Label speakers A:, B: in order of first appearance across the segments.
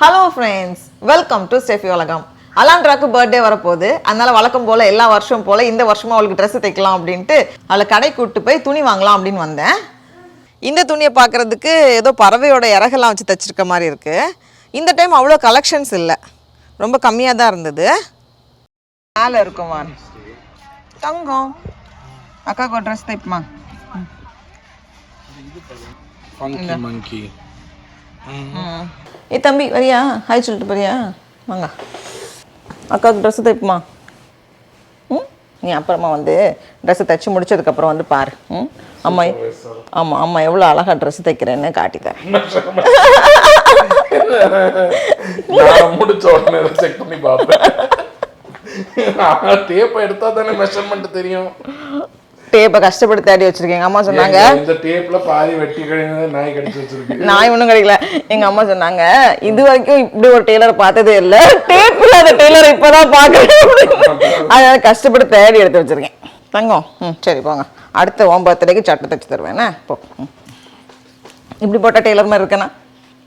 A: Hello friends, welcome to Steffi Ulagam. Alandraக்கு birthday வரப்போகுது. அதனால வழக்கம் போல எல்லா வருஷம் போல இந்த வருஷமும் அவளுக்கு Dress தைக்கலாம் அப்படின்ட்டு அவளை கடைக்கு கூட்டி போய் துணி வாங்கலாம் அப்படின்னு வந்தேன். இந்த துணியை பார்க்கறதுக்கு ஏதோ பறவையோட இறகெல்லாம் வச்சு தைச்சிருக்க மாதிரி இருக்கு. இந்த டைம் அவ்வளோ கலெக்ஷன்ஸ் இல்லை, ரொம்ப கம்மியாக தான் இருந்தது. மேலே இருக்குமா தங்கம், அக்காவுக்கு ஒரு ட்ரெஸ் தைப்புமா. ஏ தம்பி வரியா, ஹாய் சொல்லிட்டு போறியா, வாங்க அக்காவுக்கு ட்ரெஸ்ஸு தைப்புமா. நீ அப்புறமா வந்து ட்ரெஸ்ஸை தைச்சி முடிச்சதுக்கப்புறம் வந்து பாரு. அம்மா ஆமாம் அம்மா எவ்வளோ அழகாக ட்ரெஸ்ஸு தைக்கிறேன்னு காட்டித்தரேன்.
B: முடிச்ச உடனே செக் பண்ணி பார்ப்பேன். டேப்பை எடுத்தா தானே மெஷர்மெண்ட் தெரியும்.
A: டேப்பை கஷ்டப்பட்டு தேடி வச்சிருக்கேன். அம்மா சொன்னாங்க
B: இந்த டேப்ல பாதி வெட்டி கழிஞ்சு நாய் கடிச்சு வச்சிருக்கு.
A: நாய் ஒன்றும் கிடைக்கல. எங்க அம்மா சொன்னாங்க இது வரைக்கும் இப்படி ஒரு டெய்லரை பார்த்ததே இல்லை, டேப் இல்லாத டெய்லரை இப்பதான் பார்க்கறேன். அதனால கஷ்டப்பட்டு தேடி எடுத்து வச்சிருக்கேன். தங்கம் சரி போங்க, அடுத்த உன் பர்த்டேக்கு சட்டை தைச்சு தருவேன். போ, இப்படி போட்ட டெய்லர் மாதிரி இருக்கேனா?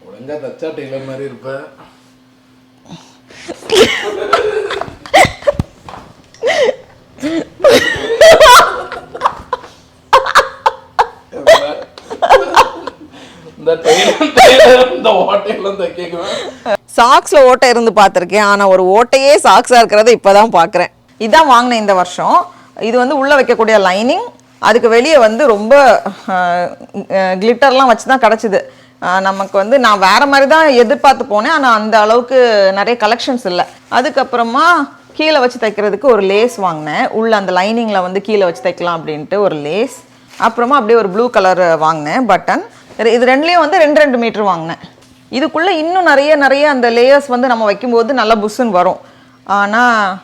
B: ஒழுங்கா தச்சா டெய்லர் மாதிரி இருப்ப.
A: சாக்ஸ்ல ஓட்டை இருந்து பார்த்துருக்கேன், ஆனா ஒரு ஓட்டையே சாக்ஸா இருக்கிறத இப்பதான் பாக்குறேன். இதான் வாங்கினேன் இந்த வருஷம். இது வந்து உள்ள வைக்கக்கூடிய லைனிங், அதுக்கு வெளியே வந்து ரொம்ப கிளிட்டர்லாம் வச்சுதான் கிடைச்சிது. நமக்கு வந்து நான் வேற மாதிரி தான் எதிர்பார்த்து போனேன், ஆனால் அந்த அளவுக்கு நிறைய கலெக்ஷன்ஸ் இல்லை. அதுக்கப்புறமா கீழே வச்சு தைக்கிறதுக்கு ஒரு லேஸ் வாங்கினேன். உள்ள அந்த லைனிங்கில் வந்து கீழே வச்சு தைக்கலாம் அப்படின்ட்டு ஒரு லேஸ். அப்புறமா அப்படியே ஒரு ப்ளூ கலர் வாங்கினேன் பட்டன். இது ரெண்டுலேயும் வந்து 2 மீட்டர் வாங்கினேன். இதுக்குள்ளே இன்னும் நிறைய அந்த லேயர்ஸ் வந்து நம்ம வைக்கும்போது நல்லா புஷ்ஷுன்னு வரும். ஆனால்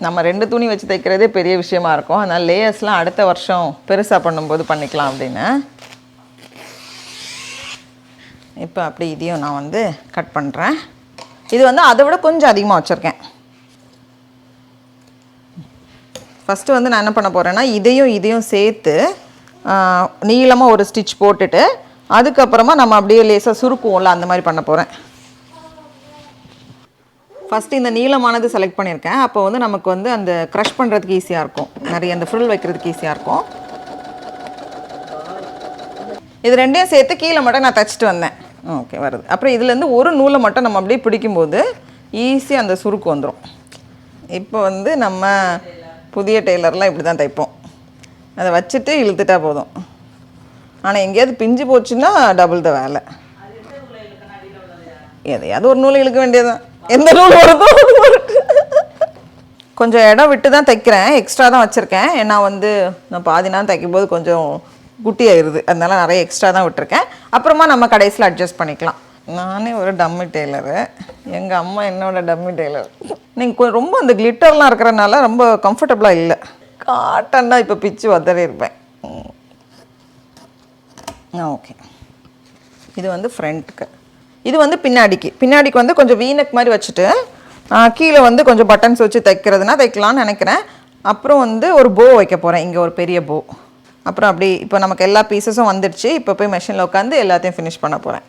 A: நம்ம 2 துணி வச்சு தைக்கிறதே பெரிய விஷயமா இருக்கும். அதனால் லேயர்ஸ்லாம் அடுத்த வருஷம் பெருசாக பண்ணும்போது பண்ணிக்கலாம் அப்படின்னு. இப்போ அப்படி இதையும் நான் வந்து கட் பண்ணுறேன். இது வந்து அதை விட கொஞ்சம் அதிகமாக வச்சுருக்கேன். ஃபஸ்ட்டு வந்து நான் என்ன பண்ண போகிறேன்னா இதையும் சேர்த்து நீளமாக ஒரு ஸ்டிச் போட்டுட்டு அதுக்கப்புறமா நம்ம அப்படியே லேசாக சுருக்குவோம்ல, அந்த மாதிரி பண்ண போகிறேன். ஃபஸ்ட்டு இந்த நீளமானது செலக்ட் பண்ணியிருக்கேன். அப்போ வந்து நமக்கு வந்து அந்த க்ரஷ் பண்ணுறதுக்கு ஈஸியாக இருக்கும், நிறைய அந்த ஃப்ரில் வைக்கிறதுக்கு ஈஸியாக இருக்கும். இது ரெண்டையும் சேர்த்து கீழே மட்டும் நான் தைச்சிட்டு வந்தேன். ஓகே வருது. அப்புறம் இதுலேருந்து ஒரு நூலை மட்டும் நம்ம அப்படியே பிடிக்கும்போது ஈஸியாக அந்த சுருக்கு வந்துடும். இப்போ வந்து நம்ம புதிய டெய்லர்லாம் இப்படி தான் தைப்போம், அதை வச்சுட்டு இழுத்துட்டா போதும். ஆனால் எங்கேயாவது பிஞ்சு போச்சுன்னா டபுள் த வேலை. எதையாவது ஒரு நூலை இழுக்க வேண்டியதுதான், எந்த நூல் வருதோ. கொஞ்சம் இடம் விட்டு தான் தைக்கிறேன், எக்ஸ்ட்ரா தான் வச்சுருக்கேன். ஏன்னா வந்து நான் பாதி நாள் தைக்கும்போது கொஞ்சம் குட்டி ஆயிடுது, அதனால நிறைய எக்ஸ்ட்ரா தான் விட்டுருக்கேன். அப்புறமா நம்ம கடைசியில் அட்ஜஸ்ட் பண்ணிக்கலாம். நானே ஒரு டம்மி டெய்லரு, எங்கள் அம்மா என்னோட டம்மி டெய்லர். நீங்கள் ரொம்ப அந்த கிளிட்டர்லாம் இருக்கிறனால ரொம்ப கம்ஃபர்டபுளாக இல்லை. காட்டன்னா இப்போ பிச்சு வதறி இருப்பேன். ஓகே, இது வந்து ஃப்ரண்ட்டுக்கு, இது வந்து பின்னாடிக்கு வந்து கொஞ்சம் வீனக் மாதிரி வச்சுட்டு கீழே வந்து கொஞ்சம் பட்டன்ஸ் வச்சு தைக்கிறதுனா தைக்கலான்னு நினைக்கிறேன். அப்புறம் வந்து ஒரு போ வைக்க போகிறேன், இங்கே ஒரு பெரிய போ. அப்புறம் அப்படி இப்போ நமக்கு எல்லா பீசஸும் வந்துடுச்சு. இப்போ போய் மெஷினில் உட்காந்து எல்லாத்தையும் ஃபினிஷ் பண்ண போகிறேன்.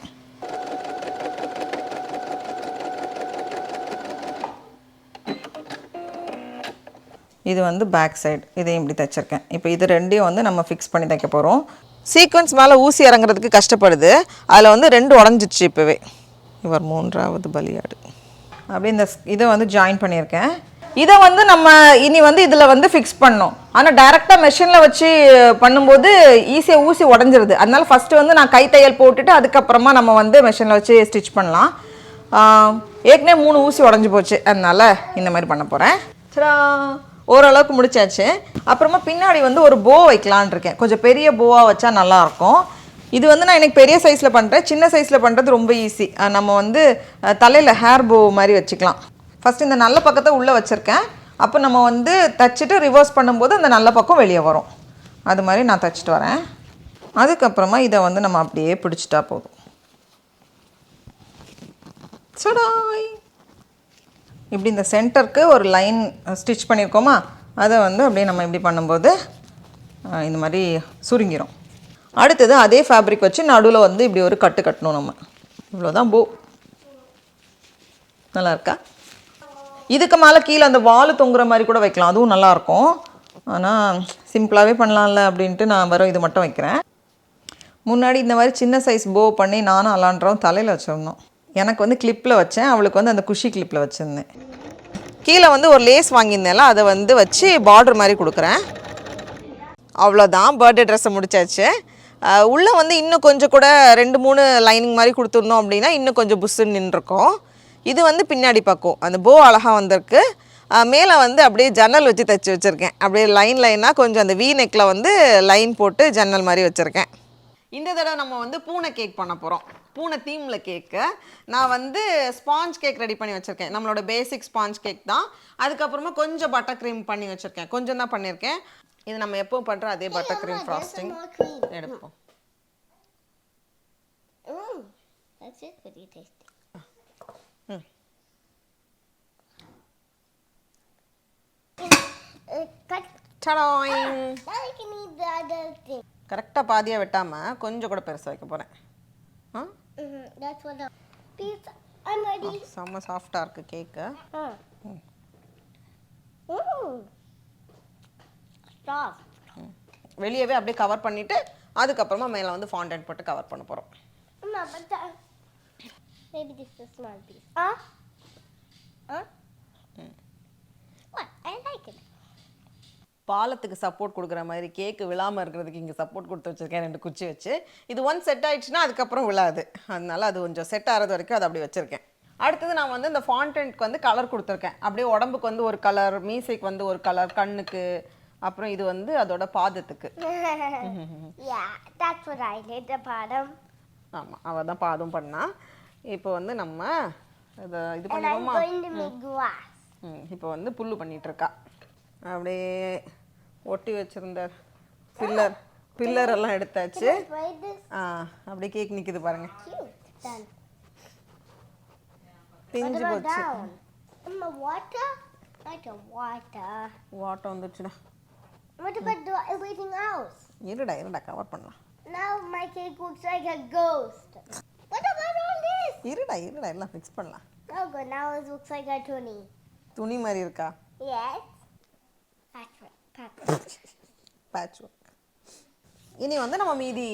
A: இது வந்து பேக் சைடு, இதையும் இப்படி தைச்சிருக்கேன். இப்போ இது ரெண்டையும் வந்து நம்ம ஃபிக்ஸ் பண்ணி தைக்க போகிறோம். சீக்வன்ஸ் மேலே ஊசி இறங்குறதுக்கு கஷ்டப்படுது, அதில் வந்து 2 உடஞ்சிடுச்சு. இப்போவே இவர் 3வது பலியாடு. அப்படி இந்த இதை வந்து ஜாயின் பண்ணியிருக்கேன். இதை வந்து நம்ம இனி வந்து இதில் வந்து ஃபிக்ஸ் பண்ணோம். ஆனால் டைரெக்டாக மெஷினில் வச்சு பண்ணும்போது ஈஸியாக ஊசி உடஞ்சிருது. அதனால ஃபஸ்ட்டு வந்து நான் கைத்தையல் போட்டுட்டு அதுக்கப்புறமா நம்ம வந்து மெஷினில் வச்சு ஸ்டிச் பண்ணலாம். ஏற்கனவே 3 ஊசி உடஞ்சி போச்சு, அதனால இந்த மாதிரி பண்ண போகிறேன். சரா ஓரளவுக்கு முடிச்சாச்சு. அப்புறமா பின்னாடி வந்து ஒரு போ வைக்கலான் இருக்கேன். கொஞ்சம் பெரிய போவாக வச்சா நல்லாயிருக்கும். இது வந்து நான் எனக்கு பெரிய சைஸில் பண்ணுறேன், சின்ன சைஸில் பண்ணுறது ரொம்ப ஈஸி. நம்ம வந்து தலையில் ஹேர் போ மாதிரி வச்சுக்கலாம். ஃபஸ்ட்டு இந்த நல்ல பக்கத்தை உள்ளே வச்சுருக்கேன். அப்போ நம்ம வந்து தைச்சிட்டு ரிவர்ஸ் பண்ணும்போது அந்த நல்ல பக்கம் வெளியே வரும். அது மாதிரி நான் தைச்சிட்டு வரேன். அதுக்கப்புறமா இதை வந்து நம்ம அப்படியே பிடிச்சிட்டா போதும். சடாய் இப்படி இந்த சென்டருக்கு ஒரு லைன் ஸ்டிச் பண்ணியிருக்கோமா, அதை வந்து அப்படியே நம்ம இப்படி பண்ணும்போது இந்த மாதிரி சுருங்கிரும். அடுத்தது அதே ஃபேப்ரிக் வச்சு நடுவில் வந்து இப்படி ஒரு கட்டு கட்டணும் நம்ம. இவ்வளோதான் போ. நல்லா இருக்கா? இதுக்கு மேலே கீழே அந்த வால் தொங்குற மாதிரி கூட வைக்கலாம், அதுவும் நல்லாயிருக்கும். ஆனால் சிம்பிளாகவே பண்ணலாம்ல அப்படின்ட்டு நான் வர இது மட்டும் வைக்கிறேன். முன்னாடி இந்த மாதிரி சின்ன சைஸ் போ பண்ணி நானும் அலான்றாவும் தலையில் வச்சிருந்தோம். எனக்கு வந்து கிளிப்பில் வச்சேன், அவளுக்கு வந்து அந்த குஷி கிளிப்பில் வச்சுருந்தேன். கீழே வந்து ஒரு லேஸ் வாங்கியிருந்தேன்ல, அதை வந்து வச்சு பார்டர் மாதிரி கொடுக்குறேன். அவ்வளோதான், பர்த்டே ட்ரெஸ்ஸை முடிச்சாச்சு. உள்ளே வந்து இன்னும் கொஞ்சம் கூட 2-3 லைனிங் மாதிரி கொடுத்துருந்தோம் அப்படின்னா இன்னும் கொஞ்சம் புஷ்ஷுன்னு நின்றுருக்கோம். இது வந்து பின்னாடி பக்கம் அந்த போ அழகாக வந்திருக்கு. மேலே வந்து அப்படியே ஜன்னல் வச்சு தைச்சி வச்சுருக்கேன். அப்படியே லைனாக கொஞ்சம் அந்த வீ நெக்கில் வந்து லைன் போட்டு ஜன்னல் மாதிரி வச்சுருக்கேன். இந்த தடவை நம்ம வந்து பூனை கேக் பண்ண போகிறோம். பூனை தீமில் கேக்கு. நான் வந்து ஸ்பாஞ்ச் கேக் ரெடி பண்ணி வச்சுருக்கேன். நம்மளோட பேசிக் ஸ்பாஞ்ச் கேக் தான். அதுக்கப்புறமா கொஞ்சம் பட்டர் க்ரீம் பண்ணி வச்சுருக்கேன். கொஞ்சம் தான் பண்ணியிருக்கேன். இது நம்ம எப்பவும் பண்ணுற அதே பட்டர் க்ரீம் ஃப்ராஸ்டிங் எடுப்போம்.
C: That's it, pretty tasty. Cut.
A: டடாயிங்.
C: Now I can eat the other thing.
A: கரெக்டாக பாதியாக வெட்டாமல் கொஞ்சம் கூட பெருசாக வைக்க போகிறேன்.
C: That's what the pizza. I'm ready.
A: செம்ம சாஃப்டாக இருக்குது கேக்கு.
C: Stop.
A: வெளியவே அப்படியே கவர் பண்ணிவிட்டு அதுக்கப்புறமா மேலே வந்து ஃபாண்டன்ட் போட்டு கவர் பண்ண போகிறோம்.
C: Maybe this is a small piece. What? I like it.
A: பாலத்துக்கு சப்போர்ட் கொடுக்குற மாதிரி கேக்கு விழாமல் இருக்கிறதுக்கு இங்கே சப்போர்ட் கொடுத்து வச்சுருக்கேன் 2 குச்சி வச்சு. இது ஒன்ஸ் செட் ஆகிடுச்சுன்னா அதுக்கப்புறம் விழாது. அதனால அது கொஞ்சம் செட் ஆகிறது வரைக்கும் அதை அப்படி வச்சுருக்கேன். அடுத்தது நான் வந்து இந்த ஃபாண்டன்ட்க்கு வந்து கலர் கொடுத்துருக்கேன். அப்படியே உடம்புக்கு வந்து ஒரு கலர், மீசைக்கு வந்து ஒரு கலர், கண்ணுக்கு, அப்புறம் இது வந்து அதோட பாதத்துக்கு.
C: Yeah, that's what I did, the bottom.
A: ஆமாம், அவள் தான் பாதம் பண்ணா. இப்போ வந்து நம்ம இதை இது
C: And I'm
A: பண்ணுவோமா?
C: going to make glass.
A: இப்போ வந்து புல்லு பண்ணிகிட்ருக்கா. அப்படியே ஒட்டி வச்சுருந்த பில்லர் எல்லாம் எடுத்தாச்சு.
C: Can I try this?
A: அப்படியே கேக் நிற்கிது பாருங்க.
C: Cute. Done.
A: பிஞ்சு
C: What about
A: போச்சு.
C: down? Water? Like a water.
A: வாட்டம் வந்துச்சுடா.
C: What about everything else?
A: இருடா கவர் பண்ணலாம்.
C: Now my cake looks like a ghost. What about all this?
A: இருடா எல்லாம் ஃபிக்ஸ் பண்ணலாம்.
C: Oh good, now it looks like a tunnel.
A: துணி மாதிரி இருக்கா?
C: Yes. Patchwork.
A: Patch work. இனி வந்து நம்ம மீதி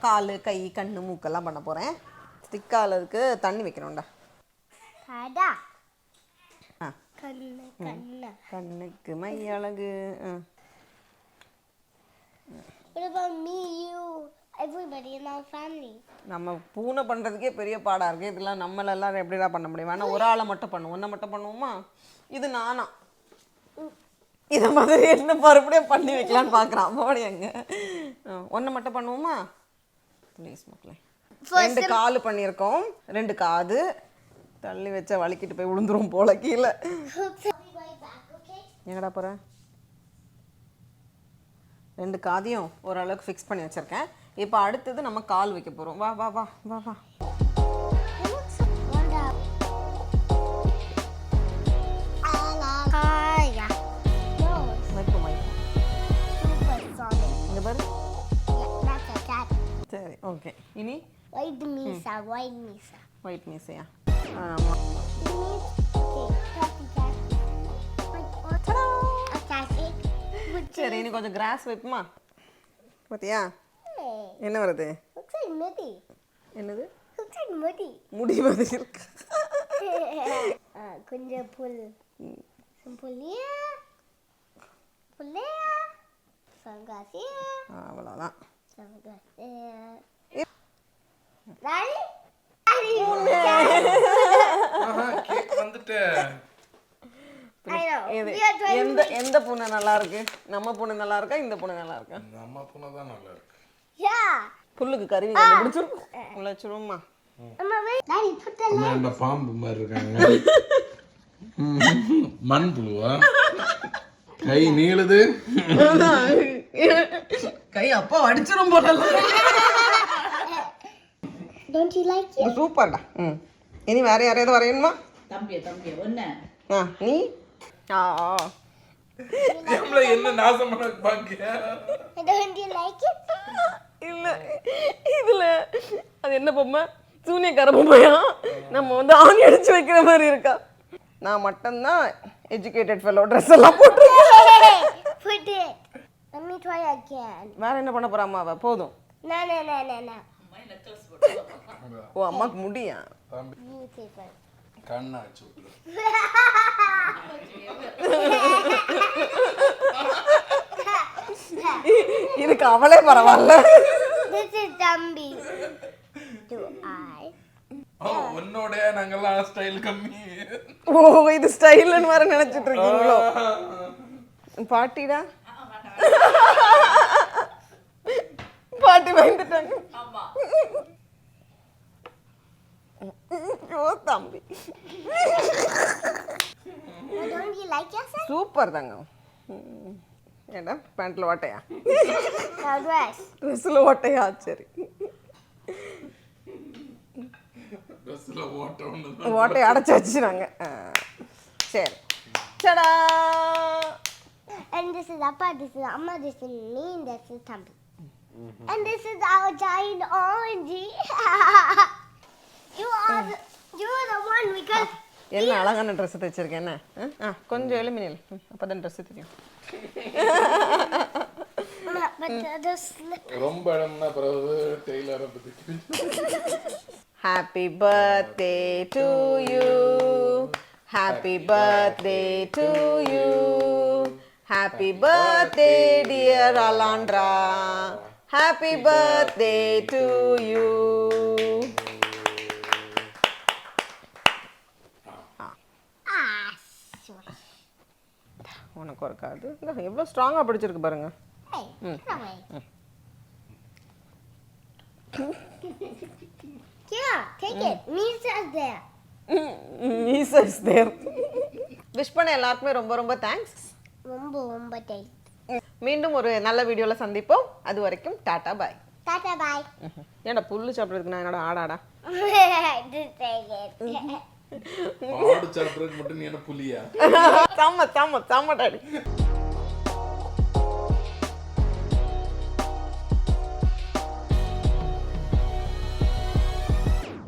A: கால், கை, கண்ணு, மூக்கெல்லாம் பண்ண போகிறேன். ஸ்டிக்காலதுக்கு தண்ணி வைக்கணும்டா.
C: Pada.
A: ஆ, கண்ணுக்கு மை அழகு.
C: What about me, you, everybody in our family?
A: நம்ம பூனை பண்ணுறதுக்கே பெரிய பாடாக இருக்குது. இதெல்லாம் நம்மளெல்லாம் எப்படிடா பண்ண முடியும்? வேணா ஒரு ஆளை மட்டும் பண்ணுவோம். ஒன்றை மட்டும் பண்ணுவோமா? இது நானா இதை மாதிரி என்ன மறுபடியும் பண்ணி வைக்கலான்னு பார்க்குறான். போடி அங்கே ஒன்றை மட்டும் பண்ணுவோமா? ப்ளீஸ் மக்களே. 2 கால் பண்ணியிருக்கோம், 2 காது. தள்ளி வச்சா வலிக்கிட்டு போய் விழுந்துரும் போல கீழே. எங்கடா போகிற? 2 காதையும் ஓரளவுக்கு ஃபிக்ஸ் பண்ணி வச்சுருக்கேன். இப்போ அடுத்தது நம்ம கால் வைக்க போகிறோம். வா வா வா வா வா. இங்கே பாரு. சரி, ஓகே. இனி
C: White Misa, white Misa.
A: White மீசையா? ஆமாம். சரி, இனி கொஞ்சம் கிராஸ் வைப்புமா? பார்த்தியா என்ன வருது?
C: Looks like Muddy.
A: என்னது?
C: Looks like Muddy.
A: முடி மாதிரி இருக்கு.
C: கொஞ்சம் புல். புல்லியா? புல்லியா? சங்காசியா?
A: அவ்வளோதான்.
C: சங்காசியா?
B: கேக் வந்துட்டு
A: எந்த பூனை நல்லா இருக்கு? நம்ம பூனை நல்லா இருக்கா, இந்த பூனை நல்லா இருக்கா?
B: நம்ம பூனை தான் நல்லா இருக்கு.
A: புல்லுக்கு கருவி கண்டுபிடிச்சிருக்கும். உழைச்சிருமா?
B: அந்த பாம்பு மாதிரி இருக்காங்க. மண் புழுவா? கை நீளுது.
A: கை அப்பா அடிச்சிரும் போல.
C: Don't you like it?
A: சூப்பர்டா. இனி வேற யாரையாவது வரையணுமா?
D: தம்பி ஒண்ணு.
A: நீ
B: என்ன நாசம் பண்ண பாக்கியா?
C: Don't you like it?
A: இல்ல இதுல அது என்ன பொம்மை? சூனியக்காரமும் போயா நம்ம வந்து ஆணி அடிச்சு வைக்கிற மாதிரி இருக்கா. நான் மட்டும்தான் எஜுகேட்டட் ஃபெல்லோ ட்ரெஸ் எல்லாம் போட்டுருக்கேன்.
C: Put it. Let me try again.
A: வேற என்ன பண்ண போறா அம்மாவை? போதும்.
C: No.
A: ஓ அம்மாக்கு முடியா?
C: You say first.
B: கண்ணா வச்சு விட்டுரு.
A: இதுக்கு அவளே பரவாயில்ல.
C: This is Dumby. Do I?
B: உன்னோட நாங்கெல்லாம் ஸ்டைல் கம்மி.
A: ஓ இது ஸ்டைல்னு வேற நினைச்சிட்டு இருக்கீங்களோ? பாட்டிடா பாட்டி வாங்கிட்டாங்க. ஓ தம்பி
C: Don't you like yourself?
A: Super தாங்க. ஏண்டா பேண்ட்ல ஓட்டையா?
C: No dress.
A: ட்ரெஸ்ல ஓட்டையா? சரி
B: ட்ரெஸ்ல ஓட்ட ஒண்ணு.
A: ஓட்டையை அடைச்சி வச்சுனாங்க. சரி சடா.
C: And this is Appa, this is Amma, this is me, and this is Thumpy. And this is our giant orangey. You are the one because.
A: என்ன அழகான ட்ரெஸ் தைச்சிருக்கேன். என்ன கொஞ்சம் எலுமினியல் அப்பதான் ட்ரெஸ் தெரியும்.
C: But the slip.
B: ரொம்ப இடம்னா பிறகு டெய்லரை பத்தி.
A: Happy birthday to you. Happy birthday to you. Happy birthday dear Alandra. Happy birthday to you. உனக்கு ஒரு காது எவ்வளோ ஸ்ட்ராங்காக பிடிச்சிருக்கு பாருங்க.
C: Hey, get away. Yeah, take it. Misa's there.
A: Misa's there. Wish பண்ண எல்லாருக்குமே ரொம்ப ரொம்ப தேங்க்ஸ்.
C: ரொம்ப taste.
A: மீண்டும் ஒரு நல்ல வீடியோல சந்திப்போம். அது வரைக்கும் டாடா பாய்.
C: Tata bye.
A: ஏன்டா புல்லு சாப்பிட்றதுக்கு நான் என்னோட ஆடாடா?
C: Just take it.
B: ஆடு சாப்பிட்றதுக்கு மட்டும் நீ என்ன புலியா?
A: செம்ம டாடி.